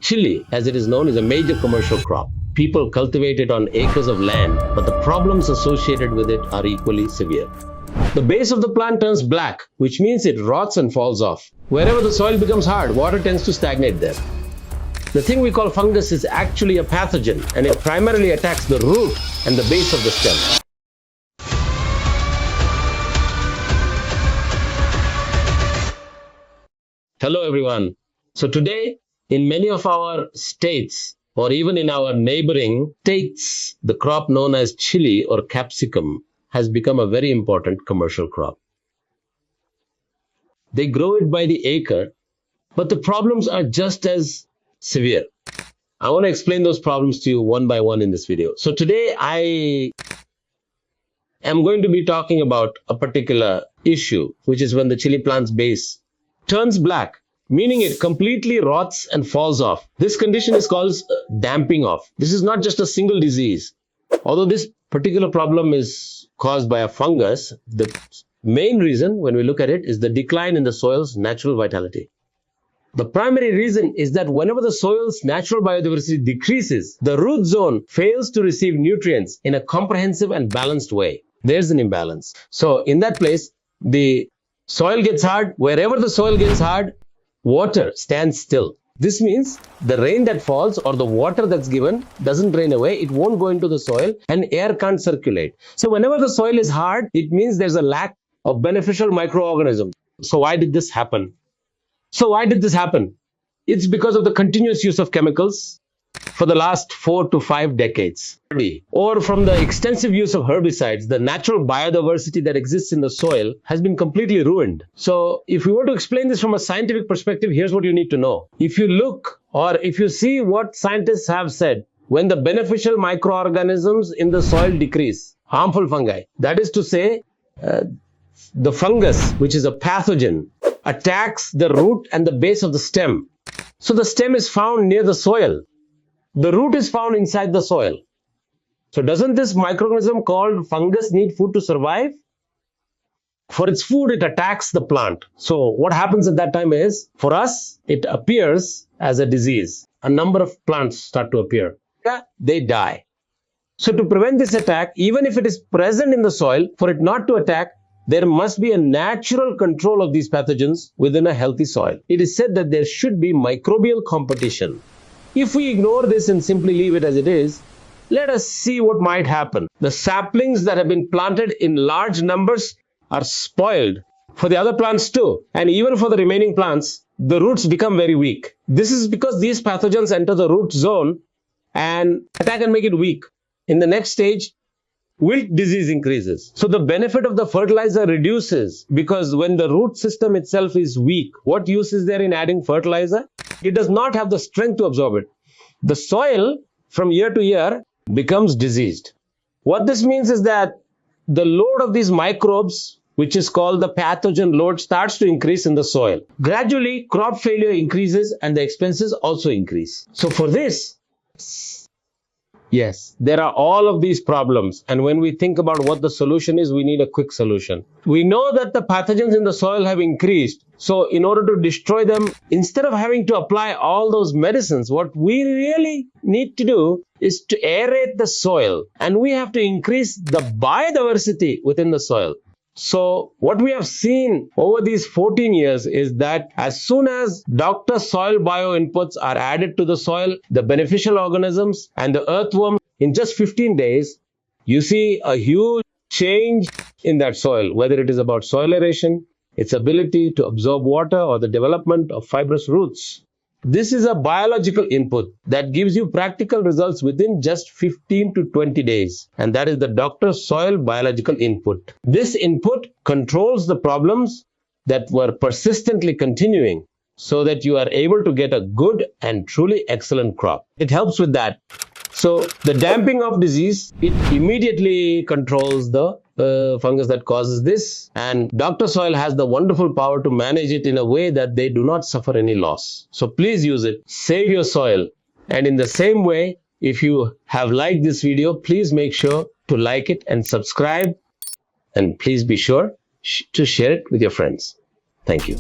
Chili, as it is known, is a major commercial crop. People cultivate it on acres of land, but the problems associated with it are equally severe. The base of the plant turns black, which means it rots and falls off. Wherever the soil becomes hard, water tends to stagnate there. The thing we call fungus is actually a pathogen, and it primarily attacks the root and the base of the stem. Hello everyone. So today, in many of our states, or even in our neighboring states, the crop known as chili or capsicum has become a very important commercial crop. They grow it by the acre, but the problems are just as severe. I want to explain those problems to you one by one in this video. So today I am going to be talking about a particular issue, which is when the chili plant's base turns black, meaning it completely rots and falls off. This condition is called damping off. This is not just a single disease. Although this particular problem is caused by a fungus, the main reason when we look at it is the decline in the soil's natural vitality. The primary reason is that whenever the soil's natural biodiversity decreases, the root zone fails to receive nutrients in a comprehensive and balanced way. There's an imbalance. So in that place, the soil gets hard. Wherever the soil gets hard, water stands still. This means the rain that falls or the water that's given doesn't drain away. It won't go into the soil and air can't circulate. So whenever the soil is hard, it means there's a lack of beneficial microorganisms. So why did this happen? It's because of the continuous use of chemicals for the last 4 to 5 decades. Or from the extensive use of herbicides, the natural biodiversity that exists in the soil has been completely ruined. So if we were to explain this from a scientific perspective, here's what you need to know. If you look or if you see what scientists have said, when the beneficial microorganisms in the soil decrease, harmful fungi, that is to say, the fungus, which is a pathogen, attacks the root and the base of the stem. So the stem is found near the soil. The root is found inside the soil. So doesn't this microorganism called fungus need food to survive? For its food, it attacks the plant. So what happens at that time is, for us, it appears as a disease. A number of plants start to appear. They die. So to prevent this attack, even if it is present in the soil, for it not to attack, there must be a natural control of these pathogens within a healthy soil. It is said that there should be microbial competition. If we ignore this and simply leave it as it is, let us see what might happen. The saplings that have been planted in large numbers are spoiled for the other plants too. And even for the remaining plants, the roots become very weak. This is because these pathogens enter the root zone and attack and make it weak. In the next stage, wilt disease increases. So the benefit of the fertilizer reduces because when the root system itself is weak, what use is there in adding fertilizer? It does not have the strength to absorb it. The soil from year to year becomes diseased. What this means is that the load of these microbes, which is called the pathogen load, starts to increase in the soil. Gradually, crop failure increases and the expenses also increase. So for this, yes, there are all of these problems. And when we think about what the solution is, we need a quick solution. We know that the pathogens in the soil have increased. So in order to destroy them, instead of having to apply all those medicines, what we really need to do is to aerate the soil. And we have to increase the biodiversity within the soil. So what we have seen over these 14 years is that as soon as Dr. Soil Bio inputs are added to the soil, the beneficial organisms and the earthworm, in just 15 days, you see a huge change in that soil, whether it is about soil aeration, its ability to absorb water, or the development of fibrous roots. This is a biological input that gives you practical results within just 15 to 20 days. And that is the Dr. Soil biological input. This input controls the problems that were persistently continuing so that you are able to get a good and truly excellent crop. It helps with that. So the damping of disease, it immediately controls the fungus that causes this, and Dr. Soil has the wonderful power to manage it in a way that they do not suffer any loss. So please use it, save your soil. And in the same way, if you have liked this video, please make sure to like it and subscribe, and please be sure to share it with your friends. Thank you.